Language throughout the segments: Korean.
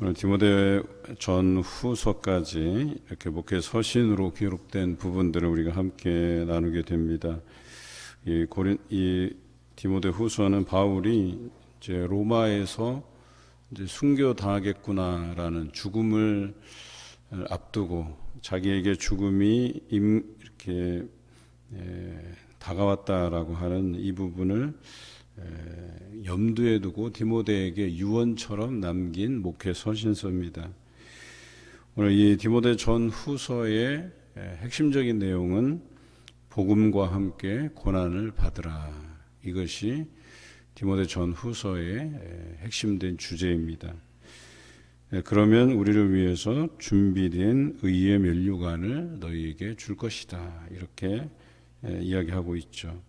오늘 디모데 전후서까지 이렇게 목회 서신으로 기록된 부분들을 우리가 함께 나누게 됩니다. 이 디모데 후서는 바울이 이제 로마에서 이제 순교 당하겠구나라는 죽음을 앞두고 자기에게 죽음이 이렇게 다가왔다라고 하는 이 부분을 염두에 두고 디모데에게 유언처럼 남긴 목회 서신서입니다. 오늘 이 디모데 전후서의 핵심적인 내용은 복음과 함께 고난을 받으라. 이것이 디모데 전후서의 핵심된 주제입니다. 그러면 우리를 위해서 준비된 의의 면류관을 너희에게 줄 것이다. 이렇게 이야기하고 있죠.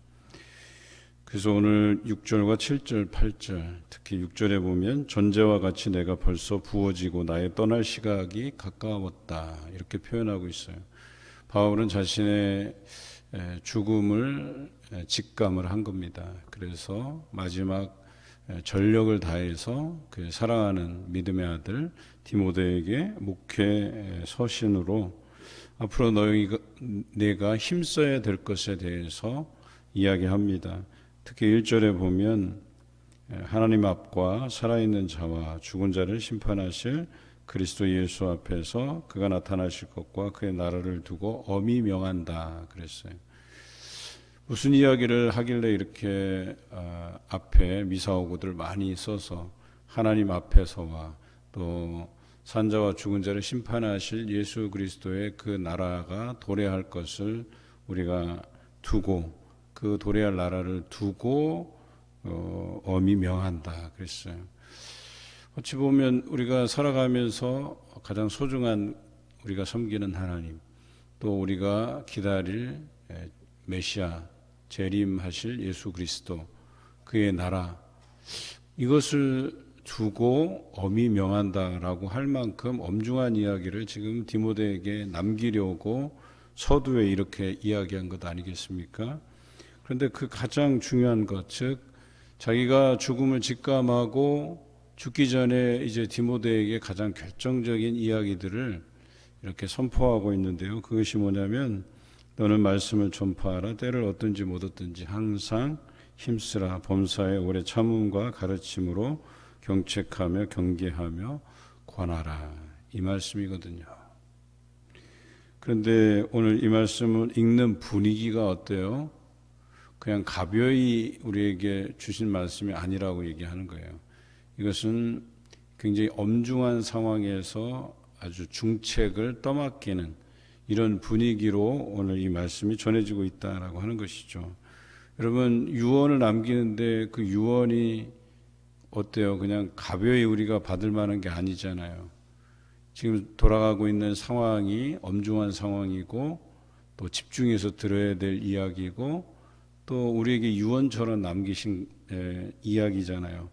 그래서 오늘 6절과 7절, 8절, 특히 6절에 보면 전제와 같이 내가 벌써 부어지고 나의 떠날 시각이 가까웠다. 이렇게 표현하고 있어요. 바울은 자신의 죽음을 직감을 한 겁니다. 그래서 마지막 전력을 다해서 그 사랑하는 믿음의 아들 디모데에게 목회 서신으로 앞으로 내가 힘써야 될 것에 대해서 이야기합니다. 특히 1절에 보면 하나님 앞과 살아있는 자와 죽은 자를 심판하실 그리스도 예수 앞에서 그가 나타나실 것과 그의 나라를 두고 엄히 명한다 그랬어요. 무슨 이야기를 하길래 이렇게 앞에 미사오구들 많이 써서 하나님 앞에서와 또 산자와 죽은 자를 심판하실 예수 그리스도의 그 나라가 도래할 것을 우리가 두고 그 도래할 나라를 두고 엄히 명한다 그랬어요. 어찌 보면 우리가 살아가면서 가장 소중한 우리가 섬기는 하나님, 또 우리가 기다릴 메시아 재림하실 예수 그리스도 그의 나라, 이것을 두고 엄히 명한다라고 할 만큼 엄중한 이야기를 지금 디모데에게 남기려고 서두에 이렇게 이야기한 것 아니겠습니까? 그런데 그 가장 중요한 것, 즉 자기가 죽음을 직감하고 죽기 전에 이제 디모데에게 가장 결정적인 이야기들을 이렇게 선포하고 있는데요. 그것이 뭐냐면 너는 말씀을 전파하라. 때를 얻든지 못 얻든지 항상 힘쓰라. 범사에 오래 참음과 가르침으로 경책하며 경계하며 권하라. 이 말씀이거든요. 그런데 오늘 이 말씀을 읽는 분위기가 어때요? 그냥 가벼이 우리에게 주신 말씀이 아니라고 얘기하는 거예요. 이것은 굉장히 엄중한 상황에서 아주 중책을 떠맡기는 이런 분위기로 오늘 이 말씀이 전해지고 있다라고 하는 것이죠. 여러분, 유언을 남기는데 그 유언이 어때요? 그냥 가벼이 우리가 받을 만한 게 아니잖아요. 지금 돌아가고 있는 상황이 엄중한 상황이고 또 집중해서 들어야 될 이야기고 또 우리에게 유언처럼 남기신 이야기잖아요.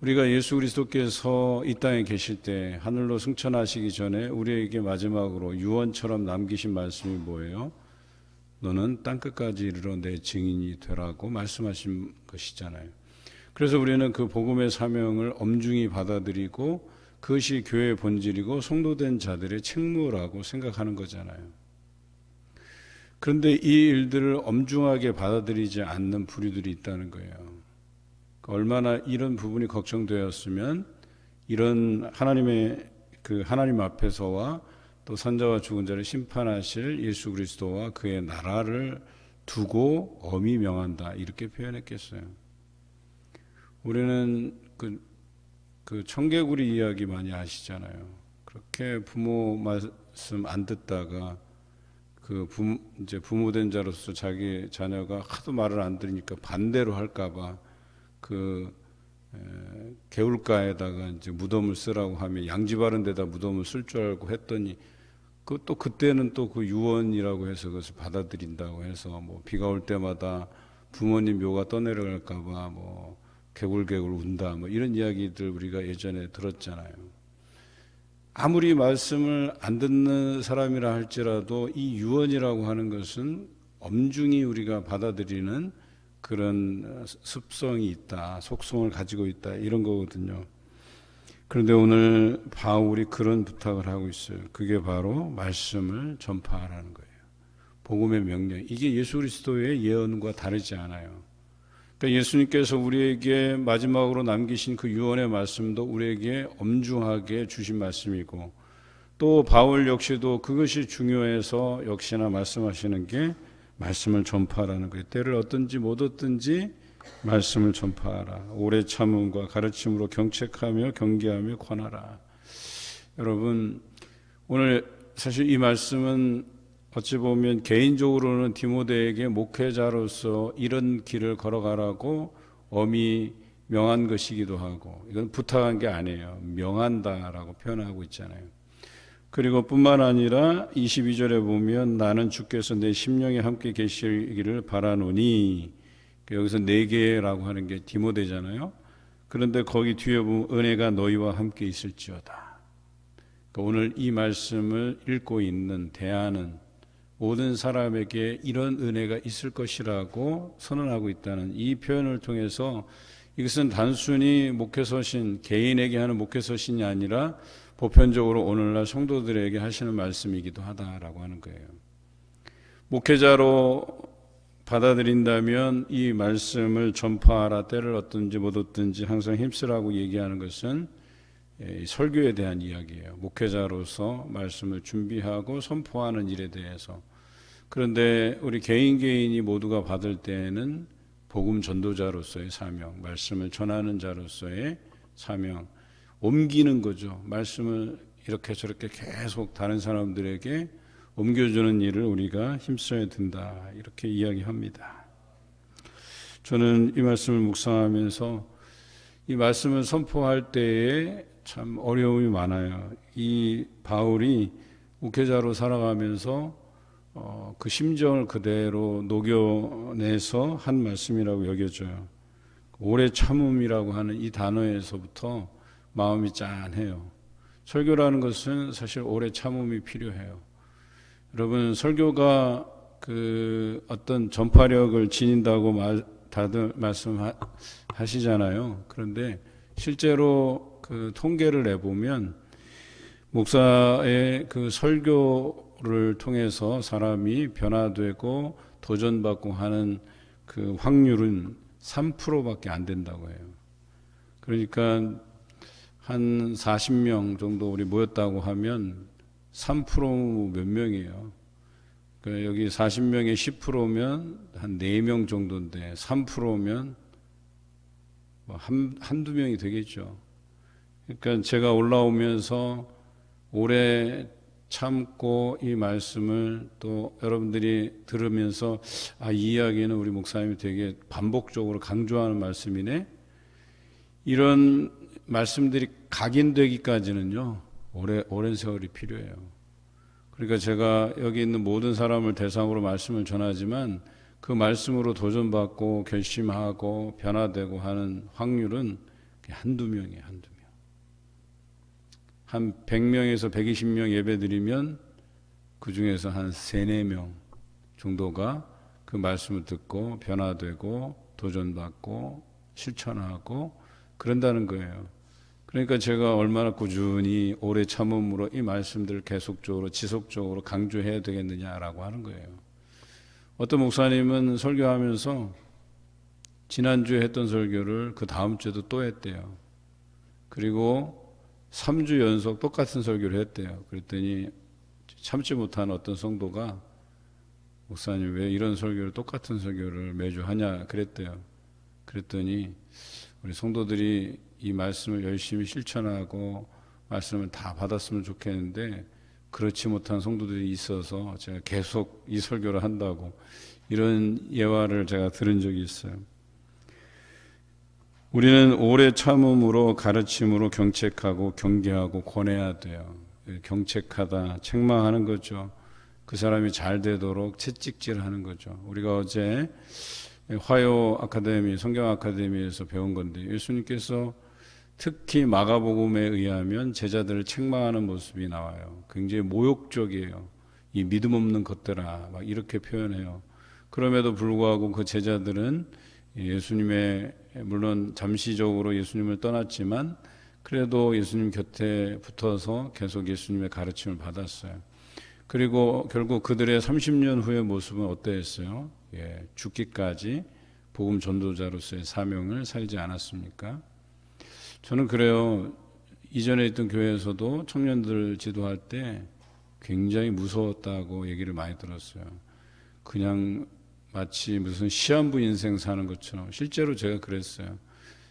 우리가 예수 그리스도께서 이 땅에 계실 때 하늘로 승천하시기 전에 우리에게 마지막으로 유언처럼 남기신 말씀이 뭐예요? 너는 땅끝까지 이르러 내 증인이 되라고 말씀하신 것이잖아요. 그래서 우리는 그 복음의 사명을 엄중히 받아들이고 그것이 교회의 본질이고 성도된 자들의 책무라고 생각하는 거잖아요. 그런데 이 일들을 엄중하게 받아들이지 않는 부류들이 있다는 거예요. 얼마나 이런 부분이 걱정되었으면 이런 하나님의 그 하나님 앞에서와 또 산자와 죽은 자를 심판하실 예수 그리스도와 그의 나라를 두고 엄히 명한다 이렇게 표현했겠어요. 우리는 그 청개구리 이야기 많이 아시잖아요. 그렇게 부모 말씀 안 듣다가 이제 부모된 자로서 자기 자녀가 하도 말을 안 들으니까 반대로 할까봐 개울가에다가 이제 무덤을 쓰라고 하면 양지 바른 데다 무덤을 쓸 줄 알고 했더니 그때는 또 그 유언이라고 해서 그것을 받아들인다고 해서 뭐 비가 올 때마다 부모님 묘가 떠내려갈까봐 뭐 개굴개굴 운다 뭐 이런 이야기들 우리가 예전에 들었잖아요. 아무리 말씀을 안 듣는 사람이라 할지라도 이 유언이라고 하는 것은 엄중히 우리가 받아들이는 그런 습성이 있다, 속성을 가지고 있다 이런 거거든요. 그런데 오늘 바울이 그런 부탁을 하고 있어요. 그게 바로 말씀을 전파하라는 거예요. 복음의 명령. 이게 예수 그리스도의 예언과 다르지 않아요. 그러니까 예수님께서 우리에게 마지막으로 남기신 그 유언의 말씀도 우리에게 엄중하게 주신 말씀이고, 또 바울 역시도 그것이 중요해서 역시나 말씀하시는 게 말씀을 전파하라는 거예요. 때를 얻든지 못 얻든지 말씀을 전파하라. 오래 참음과 가르침으로 경책하며 경계하며 권하라. 여러분, 오늘 사실 이 말씀은 어찌 보면 개인적으로는 디모데에게 목회자로서 이런 길을 걸어가라고 엄히 명한 것이기도 하고, 이건 부탁한 게 아니에요. 명한다라고 표현하고 있잖아요. 그리고 뿐만 아니라 22절에 보면 나는 주께서 내 심령에 함께 계시기를 바라노니, 여기서 네 개라고 하는 게 디모데잖아요. 그런데 거기 뒤에 보면 은혜가 너희와 함께 있을지어다. 그러니까 오늘 이 말씀을 읽고 있는 대하는 모든 사람에게 이런 은혜가 있을 것이라고 선언하고 있다는 이 표현을 통해서 이것은 단순히 목회서신, 개인에게 하는 목회서신이 아니라 보편적으로 오늘날 성도들에게 하시는 말씀이기도 하다라고 하는 거예요. 목회자로 받아들인다면 이 말씀을 전파하라, 때를 얻든지 못 얻든지 항상 힘쓰라고 얘기하는 것은 설교에 대한 이야기예요. 목회자로서 말씀을 준비하고 선포하는 일에 대해서. 그런데 우리 개인이 모두가 받을 때에는 복음 전도자로서의 사명, 말씀을 전하는 자로서의 사명, 옮기는 거죠. 말씀을 이렇게 저렇게 계속 다른 사람들에게 옮겨주는 일을 우리가 힘써야 된다, 이렇게 이야기합니다. 저는 이 말씀을 묵상하면서 이 말씀을 선포할 때에 참 어려움이 많아요. 이 바울이 목회자로 살아가면서 그 심정을 그대로 녹여내서 한 말씀이라고 여겨져요. 오래 참음이라고 하는 이 단어에서부터 마음이 짠해요. 설교라는 것은 사실 오래 참음이 필요해요. 여러분, 설교가 그 어떤 전파력을 지닌다고 다들 말씀하시잖아요. 그런데 실제로 그 통계를 내보면 목사의 그 설교를 통해서 사람이 변화되고 도전받고 하는 그 확률은 3%밖에 안 된다고 해요. 그러니까 한 40명 정도 우리 모였다고 하면 3% 몇 명이에요. 그러니까 여기 40명에 10%면 한 4명 정도인데 3%면 뭐 한두 명이 되겠죠. 그러니까 제가 올라오면서 오래 참고 이 말씀을 또 여러분들이 들으면서 이 이야기는 우리 목사님이 되게 반복적으로 강조하는 말씀이네. 이런 말씀들이 각인되기까지는요, 오랜 세월이 필요해요. 그러니까 제가 여기 있는 모든 사람을 대상으로 말씀을 전하지만 그 말씀으로 도전받고 결심하고 변화되고 하는 확률은 한두 명이에요, 한두 명. 한 100명에서 120명 예배 드리면 그 중에서 한 3, 4명 정도가 그 말씀을 듣고 변화되고 도전받고 실천하고 그런다는 거예요. 그러니까 제가 얼마나 꾸준히 오래 참음으로 이 말씀들을 계속적으로 지속적으로 강조해야 되겠느냐라고 하는 거예요. 어떤 목사님은 설교하면서 지난주에 했던 설교를 그 다음 주에도 또 했대요. 그리고 3주 연속 똑같은 설교를 했대요. 그랬더니 참지 못한 어떤 성도가 목사님 왜 이런 설교를 똑같은 설교를 매주 하냐 그랬대요. 그랬더니 우리 성도들이 이 말씀을 열심히 실천하고 말씀을 다 받았으면 좋겠는데 그렇지 못한 성도들이 있어서 제가 계속 이 설교를 한다고 이런 예화를 제가 들은 적이 있어요. 우리는 오래 참음으로 가르침으로 경책하고 경계하고 권해야 돼요. 경책하다, 책망하는 거죠. 그 사람이 잘 되도록 채찍질하는 거죠. 우리가 어제 화요 아카데미, 성경 아카데미에서 배운 건데 예수님께서 특히 마가복음에 의하면 제자들을 책망하는 모습이 나와요. 굉장히 모욕적이에요. 이 믿음 없는 것들아 막 이렇게 표현해요. 그럼에도 불구하고 그 제자들은 예수님의 물론 잠시적으로 예수님을 떠났지만 그래도 예수님 곁에 붙어서 계속 예수님의 가르침을 받았어요. 그리고 결국 그들의 30년 후의 모습은 어떠했어요? 죽기까지 복음 전도자로서의 사명을 살지 않았습니까? 저는 그래요. 이전에 있던 교회에서도 청년들 지도할 때 굉장히 무서웠다고 얘기를 많이 들었어요. 그냥 마치 무슨 시한부 인생 사는 것처럼. 실제로 제가 그랬어요.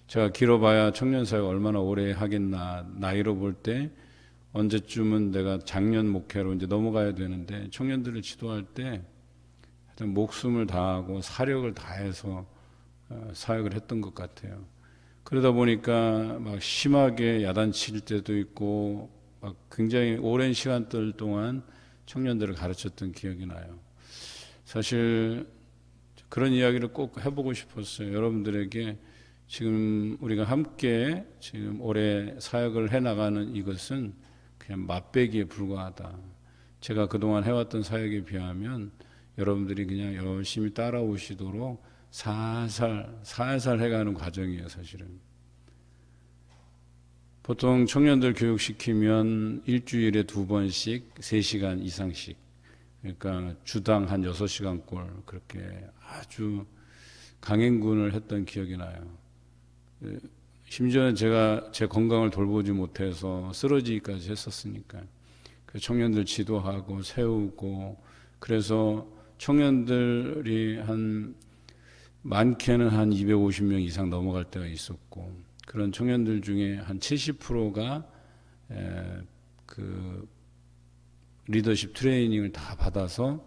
제가 길어봐야 청년사역 얼마나 오래 하겠나, 나이로 볼 때 언제쯤은 내가 장년 목회로 이제 넘어가야 되는데, 청년들을 지도할 때 하여튼 목숨을 다하고 사력을 다해서 사역을 했던 것 같아요. 그러다 보니까 막 심하게 야단칠 때도 있고 막 굉장히 오랜 시간들 동안 청년들을 가르쳤던 기억이 나요. 사실 그런 이야기를 꼭 해보고 싶었어요. 여러분들에게 지금 우리가 함께 지금 올해 사역을 해나가는 이것은 그냥 맛배기에 불과하다. 제가 그동안 해왔던 사역에 비하면 여러분들이 그냥 열심히 따라오시도록 살살 해가는 과정이에요, 사실은. 보통 청년들 교육시키면 일주일에 2번씩 3시간 이상씩, 그러니까 주당 한 6시간꼴 그렇게 아주 강행군을 했던 기억이 나요. 심지어는 제가 제 건강을 돌보지 못해서 쓰러지기까지 했었으니까. 그 청년들 지도하고 세우고, 그래서 청년들이 많게는 한 250명 이상 넘어갈 때가 있었고, 그런 청년들 중에 한 70%가 그 리더십 트레이닝을 다 받아서,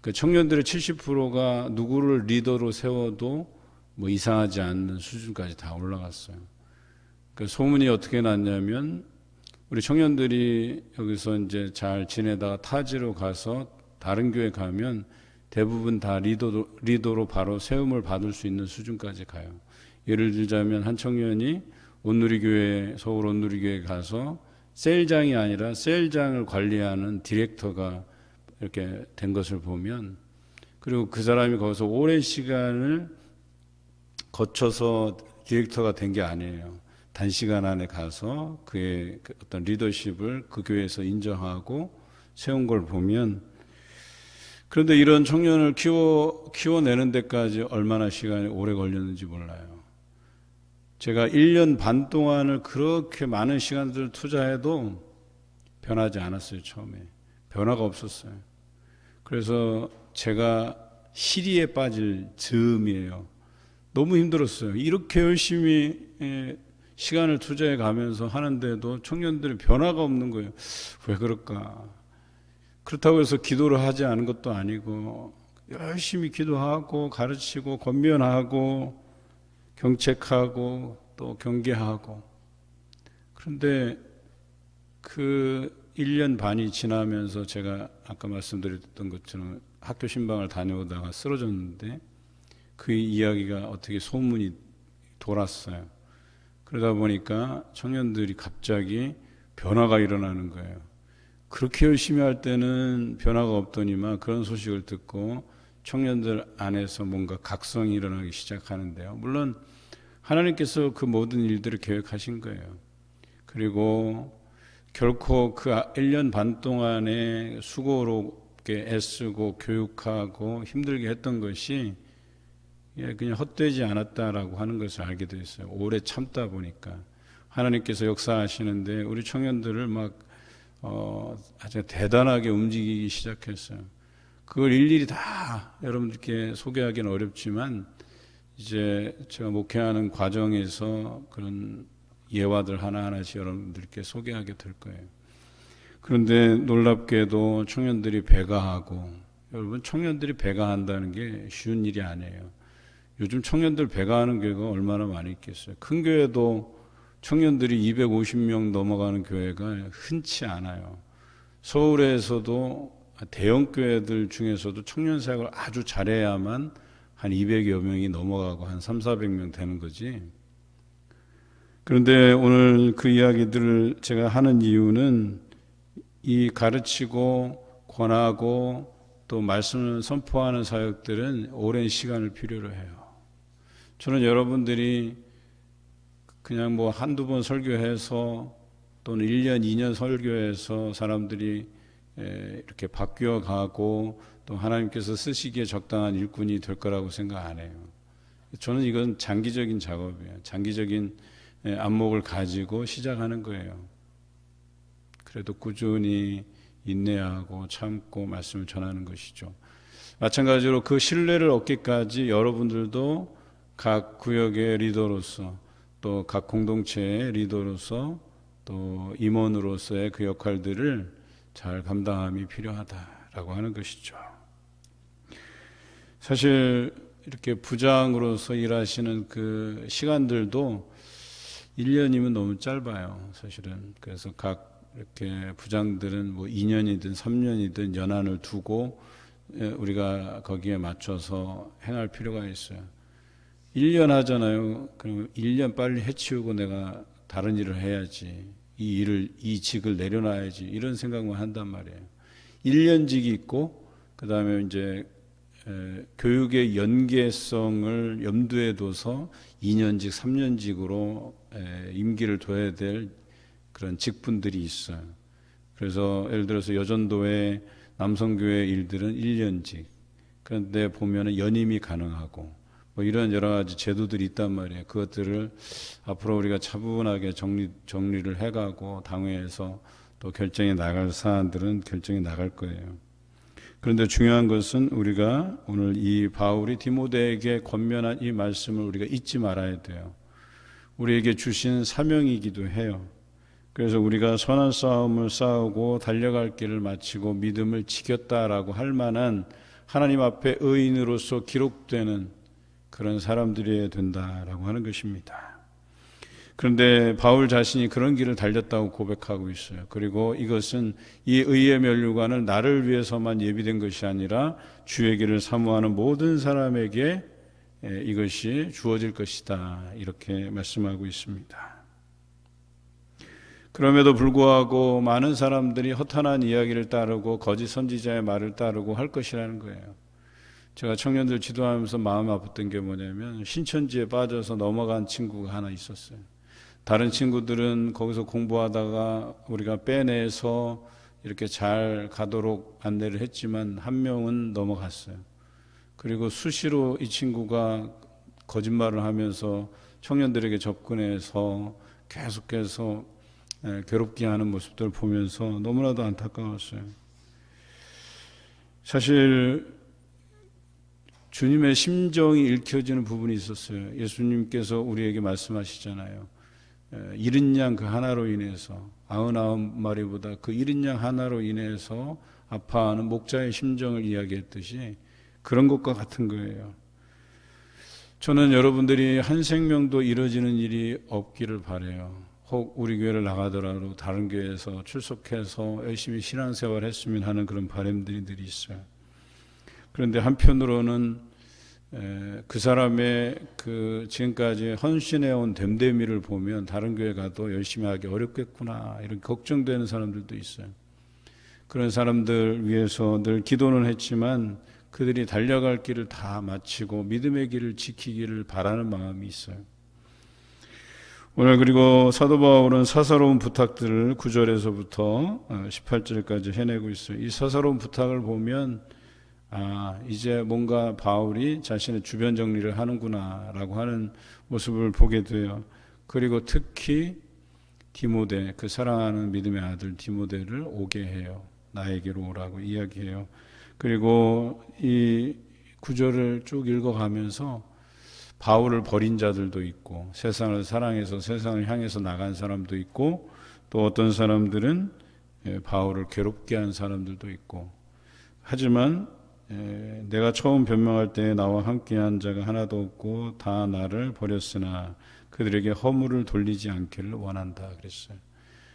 그 청년들의 70%가 누구를 리더로 세워도 뭐 이상하지 않는 수준까지 다 올라갔어요. 그 소문이 어떻게 났냐면, 우리 청년들이 여기서 이제 잘 지내다가 타지로 가서 다른 교회 가면 대부분 다 리더로 바로 세움을 받을 수 있는 수준까지 가요. 예를 들자면 한 청년이 서울 온누리교회에 가서 셀장이 아니라 셀장을 관리하는 디렉터가 이렇게 된 것을 보면, 그리고 그 사람이 거기서 오랜 시간을 거쳐서 디렉터가 된 게 아니에요. 단시간 안에 가서 그의 어떤 리더십을 그 교회에서 인정하고 세운 걸 보면, 그런데 이런 청년을 키워내는 데까지 얼마나 시간이 오래 걸렸는지 몰라요. 제가 1년 반 동안을 그렇게 많은 시간들을 투자해도 변하지 않았어요. 처음에 변화가 없었어요. 그래서 제가 시리에 빠질 즈음이에요. 너무 힘들었어요. 이렇게 열심히 시간을 투자해 가면서 하는데도 청년들이 변화가 없는 거예요. 왜 그럴까? 그렇다고 해서 기도를 하지 않은 것도 아니고, 열심히 기도하고 가르치고 권면하고 경책하고 또 경계하고. 그런데 그 1년 반이 지나면서 제가 아까 말씀드렸던 것처럼 학교 신방을 다녀오다가 쓰러졌는데, 그 이야기가 어떻게 소문이 돌았어요. 그러다 보니까 청년들이 갑자기 변화가 일어나는 거예요. 그렇게 열심히 할 때는 변화가 없더니만 그런 소식을 듣고 청년들 안에서 뭔가 각성이 일어나기 시작하는데요. 물론 하나님께서 그 모든 일들을 계획하신 거예요. 그리고 결코 그 1년 반 동안에 수고롭게 애쓰고 교육하고 힘들게 했던 것이 그냥 헛되지 않았다라고 하는 것을 알게 됐어요. 오래 참다 보니까 하나님께서 역사하시는데 우리 청년들을 막 아주 대단하게 움직이기 시작했어요. 그걸 일일이 다 여러분들께 소개하기는 어렵지만, 이제 제가 목회하는 과정에서 그런 예화들 하나하나씩 여러분들께 소개하게 될 거예요. 그런데 놀랍게도 청년들이 배가하고, 여러분 청년들이 배가한다는 게 쉬운 일이 아니에요. 요즘 청년들 배가하는 교회가 얼마나 많이 있겠어요. 큰 교회도 청년들이 250명 넘어가는 교회가 흔치 않아요. 서울에서도 대형 교회들 중에서도 청년 사역을 아주 잘해야만 한 200여 명이 넘어가고 한 300~400명 되는 거지. 그런데 오늘 그 이야기들을 제가 하는 이유는, 이 가르치고 권하고 또 말씀을 선포하는 사역들은 오랜 시간을 필요로 해요. 저는 여러분들이 그냥 뭐 한두 번 설교해서 또는 1년, 2년 설교해서 사람들이 이렇게 바뀌어 가고 또 하나님께서 쓰시기에 적당한 일꾼이 될 거라고 생각 안 해요. 저는 이건 장기적인 작업이에요. 장기적인 안목을 가지고 시작하는 거예요. 그래도 꾸준히 인내하고 참고 말씀을 전하는 것이죠. 마찬가지로 그 신뢰를 얻기까지 여러분들도 각 구역의 리더로서 또 각 공동체의 리더로서 또 임원으로서의 그 역할들을 잘 감당함이 필요하다라고 하는 것이죠. 사실 이렇게 부장으로서 일하시는 그 시간들도 1년이면 너무 짧아요. 사실은. 그래서 각 이렇게 부장들은 뭐 2년이든 3년이든 연한을 두고 우리가 거기에 맞춰서 행할 필요가 있어요. 1년 하잖아요. 그럼 1년 빨리 해치우고 내가 다른 일을 해야지. 이 직을 내려놔야지. 이런 생각만 한단 말이에요. 1년직이 있고, 그 다음에 이제 교육의 연계성을 염두에 둬서 2년직, 3년직으로 임기를 둬야 될 그런 직분들이 있어요. 그래서 예를 들어서 여전도의 남성교회 일들은 1년직. 그런데 보면은 연임이 가능하고 뭐 이런 여러 가지 제도들이 있단 말이에요. 그것들을 앞으로 우리가 차분하게 정리를 해가고 당회에서 또 결정해 나갈 사안들은 결정해 나갈 거예요. 그런데 중요한 것은 우리가 오늘 이 바울이 디모데에게 권면한 이 말씀을 우리가 잊지 말아야 돼요. 우리에게 주신 사명이기도 해요. 그래서 우리가 선한 싸움을 싸우고 달려갈 길을 마치고 믿음을 지켰다라고 할 만한 하나님 앞에 의인으로서 기록되는 그런 사람들이어야 된다라고 하는 것입니다. 그런데 바울 자신이 그런 길을 달렸다고 고백하고 있어요. 그리고 이것은 이 의의 면류관은 나를 위해서만 예비된 것이 아니라 주의 길을 사모하는 모든 사람에게 이것이 주어질 것이다. 이렇게 말씀하고 있습니다. 그럼에도 불구하고 많은 사람들이 허탄한 이야기를 따르고 거짓 선지자의 말을 따르고 할 것이라는 거예요. 제가 청년들 지도하면서 마음 아팠던 게 뭐냐면 신천지에 빠져서 넘어간 친구가 하나 있었어요. 다른 친구들은 거기서 공부하다가 우리가 빼내서 이렇게 잘 가도록 안내를 했지만 한 명은 넘어갔어요. 그리고 수시로 이 친구가 거짓말을 하면서 청년들에게 접근해서 계속해서 괴롭게 하는 모습들을 보면서 너무나도 안타까웠어요. 사실 주님의 심정이 읽혀지는 부분이 있었어요. 예수님께서 우리에게 말씀하시잖아요. 이른 양 그 하나로 인해서 99마리보다 그 이른 양 하나로 인해서 아파하는 목자의 심정을 이야기했듯이 그런 것과 같은 거예요. 저는 여러분들이 한 생명도 이뤄지는 일이 없기를 바라요. 혹 우리 교회를 나가더라도 다른 교회에서 출석해서 열심히 신앙생활 했으면 하는 그런 바람들이 늘 있어요. 그런데 한편으로는 그 사람의 그 지금까지 헌신해온 됨됨이를 보면 다른 교회 가도 열심히 하기 어렵겠구나 이런 걱정되는 사람들도 있어요. 그런 사람들 위해서 늘 기도는 했지만 그들이 달려갈 길을 다 마치고 믿음의 길을 지키기를 바라는 마음이 있어요. 오늘 그리고 사도 바울은 사사로운 부탁들을 9절에서부터 18절까지 해내고 있어요. 이 사사로운 부탁을 보면 이제 뭔가 바울이 자신의 주변 정리를 하는구나 라고 하는 모습을 보게 돼요. 그리고 특히 디모데, 그 사랑하는 믿음의 아들 디모데를 오게 해요. 나에게로 오라고 이야기해요. 그리고 이 9절을 쭉 읽어가면서 바울을 버린 자들도 있고 세상을 사랑해서 세상을 향해서 나간 사람도 있고 또 어떤 사람들은 바울을 괴롭게 한 사람들도 있고 하지만 내가 처음 변명할 때 나와 함께한 자가 하나도 없고 다 나를 버렸으나 그들에게 허물을 돌리지 않기를 원한다 그랬어요.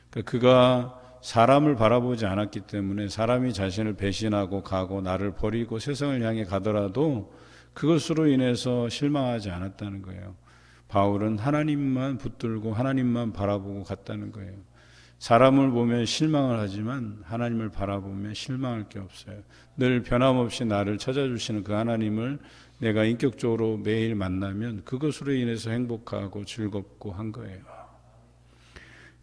그러니까 그가 사람을 바라보지 않았기 때문에 사람이 자신을 배신하고 가고 나를 버리고 세상을 향해 가더라도 그것으로 인해서 실망하지 않았다는 거예요. 바울은 하나님만 붙들고 하나님만 바라보고 갔다는 거예요. 사람을 보면 실망을 하지만 하나님을 바라보면 실망할 게 없어요. 늘 변함없이 나를 찾아주시는 그 하나님을 내가 인격적으로 매일 만나면 그것으로 인해서 행복하고 즐겁고 한 거예요.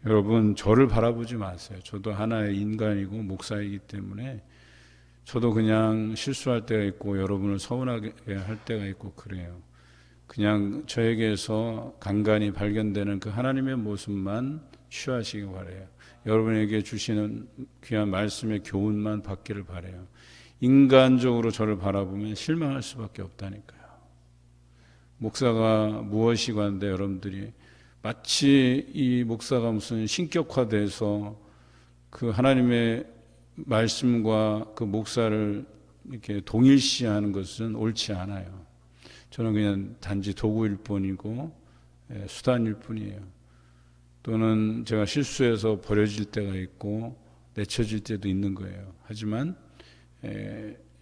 여러분, 저를 바라보지 마세요. 저도 하나의 인간이고 목사이기 때문에 저도 그냥 실수할 때가 있고 여러분을 서운하게 할 때가 있고 그래요. 그냥 저에게서 간간히 발견되는 그 하나님의 모습만 취하시기 바라요. 여러분에게 주시는 귀한 말씀의 교훈만 받기를 바라요. 인간적으로 저를 바라보면 실망할 수밖에 없다니까요. 목사가 무엇이관데 여러분들이 마치 이 목사가 무슨 신격화돼서 그 하나님의 말씀과 그 목사를 이렇게 동일시하는 것은 옳지 않아요. 저는 그냥 단지 도구일 뿐이고 수단일 뿐이에요. 또는 제가 실수해서 버려질 때가 있고 내쳐질 때도 있는 거예요. 하지만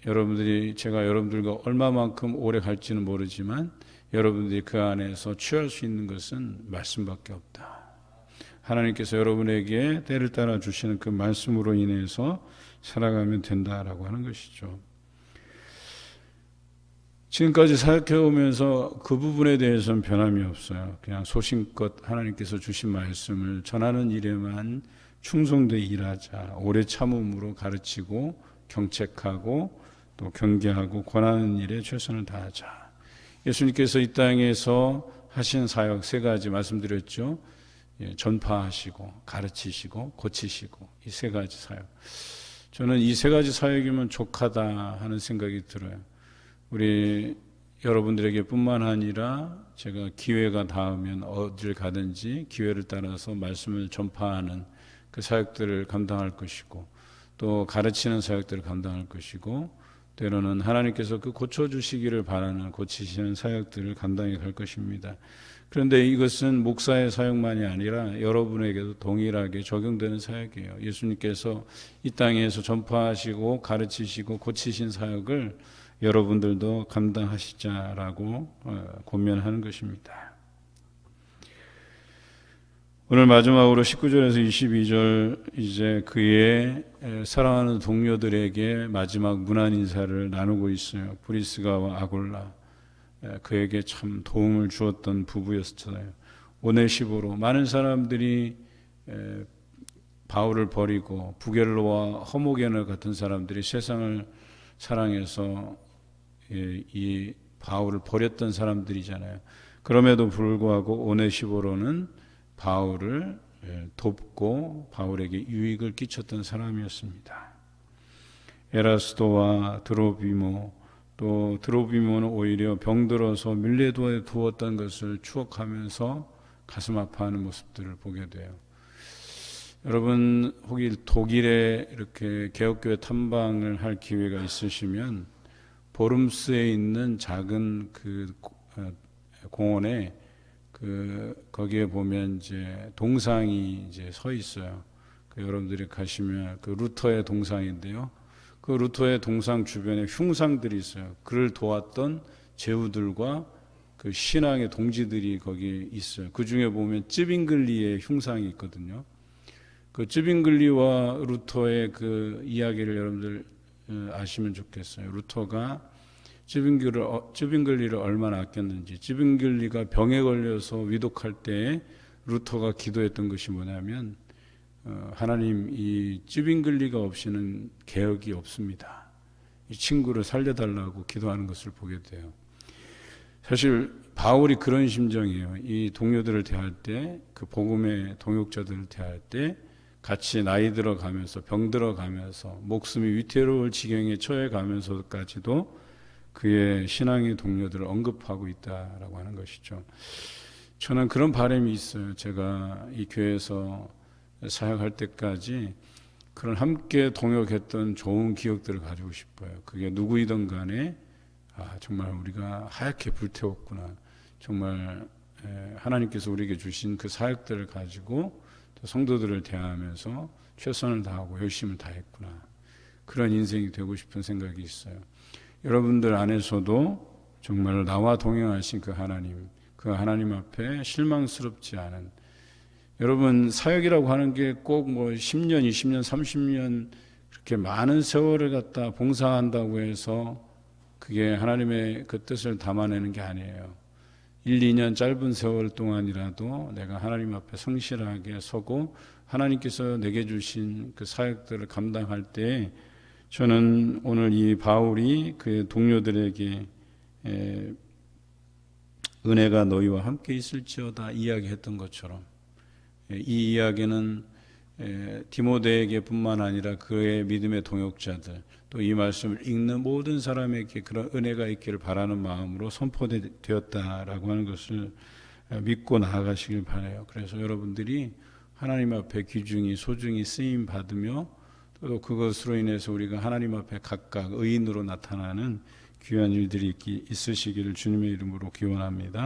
여러분들이 제가 여러분들과 얼마만큼 오래 갈지는 모르지만 여러분들이 그 안에서 취할 수 있는 것은 말씀밖에 없다. 하나님께서 여러분에게 때를 따라 주시는 그 말씀으로 인해서 살아가면 된다라고 하는 것이죠. 지금까지 사역해오면서 그 부분에 대해서는 변함이 없어요. 그냥 소신껏 하나님께서 주신 말씀을 전하는 일에만 충성되게 일하자. 오래 참음으로 가르치고 경책하고 또 경계하고 권하는 일에 최선을 다하자. 예수님께서 이 땅에서 하신 사역 세 가지 말씀드렸죠. 전파하시고 가르치시고 고치시고 이 세 가지 사역. 저는 이 세 가지 사역이면 족하다 하는 생각이 들어요. 우리 여러분들에게 뿐만 아니라 제가 기회가 닿으면 어딜 가든지 기회를 따라서 말씀을 전파하는 그 사역들을 감당할 것이고 또 가르치는 사역들을 감당할 것이고 때로는 하나님께서 그 고쳐주시기를 바라는 고치시는 사역들을 감당해 갈 것입니다. 그런데 이것은 목사의 사역만이 아니라 여러분에게도 동일하게 적용되는 사역이에요. 예수님께서 이 땅에서 전파하시고 가르치시고 고치신 사역을 여러분들도 감당하시자라고 권면하는 것입니다. 오늘 마지막으로 19절에서 22절 이제 그의 사랑하는 동료들에게 마지막 문안 인사를 나누고 있어요. 브리스가와 아굴라, 그에게 참 도움을 주었던 부부였잖아요. 오네시보로 많은 사람들이 바울을 버리고 부겔로와 허모게너 같은 사람들이 세상을 사랑해서 이 바울을 버렸던 사람들이잖아요. 그럼에도 불구하고 오네시보로는 바울을 돕고 바울에게 유익을 끼쳤던 사람이었습니다. 에라스도와 드로비모, 또 드로비모는 오히려 병들어서 밀레도에 두었던 것을 추억하면서 가슴 아파하는 모습들을 보게 돼요. 여러분 혹시 독일에 이렇게 개혁교회 탐방을 할 기회가 있으시면 보름스에 있는 작은 그 공원에 거기에 보면 이제 동상이 이제 서 있어요. 여러분들이 가시면 그 루터의 동상인데요. 그 루터의 동상 주변에 흉상들이 있어요. 그를 도왔던 제후들과 그 신앙의 동지들이 거기 있어요. 그 중에 보면 쯔빙글리의 흉상이 있거든요. 그 쯔빙글리와 루터의 그 이야기를 여러분들 아시면 좋겠어요. 루터가 쯔빙글리를 얼마나 아꼈는지, 쯔빙글리가 병에 걸려서 위독할 때 루터가 기도했던 것이 뭐냐면 하나님, 이 쯔빙글리가 없이는 개혁이 없습니다. 이 친구를 살려달라고 기도하는 것을 보게 돼요. 사실 바울이 그런 심정이에요. 이 동료들을 대할 때, 그 복음의 동역자들을 대할 때 같이 나이 들어가면서 병 들어가면서 목숨이 위태로울 지경에 처해 가면서까지도 그의 신앙의 동료들을 언급하고 있다라고 하는 것이죠. 저는 그런 바람이 있어요. 제가 이 교회에서 사역할 때까지 그런 함께 동역했던 좋은 기억들을 가지고 싶어요. 그게 누구이든 간에 정말 우리가 하얗게 불태웠구나. 정말 하나님께서 우리에게 주신 그 사역들을 가지고 성도들을 대하면서 최선을 다하고 열심을 다했구나. 그런 인생이 되고 싶은 생각이 있어요. 여러분들 안에서도 정말 나와 동행하신 그 하나님 앞에 실망스럽지 않은, 여러분 사역이라고 하는 게 꼭 뭐 10년, 20년, 30년 그렇게 많은 세월을 갖다 봉사한다고 해서 그게 하나님의 그 뜻을 담아내는 게 아니에요. 1, 2년 짧은 세월 동안이라도 내가 하나님 앞에 성실하게 서고 하나님께서 내게 주신 그 사역들을 감당할 때 저는 오늘 이 바울이 그 동료들에게 은혜가 너희와 함께 있을지어다 이야기했던 것처럼 이 이야기는 디모데에게 뿐만 아니라 그의 믿음의 동역자들 또 이 말씀을 읽는 모든 사람에게 그런 은혜가 있기를 바라는 마음으로 선포되었다라고 하는 것을 믿고 나아가시길 바라요. 그래서 여러분들이 하나님 앞에 귀중히 소중히 쓰임 받으며 또 그것으로 인해서 우리가 하나님 앞에 각각 의인으로 나타나는 귀한 일들이 있으시기를 주님의 이름으로 기원합니다.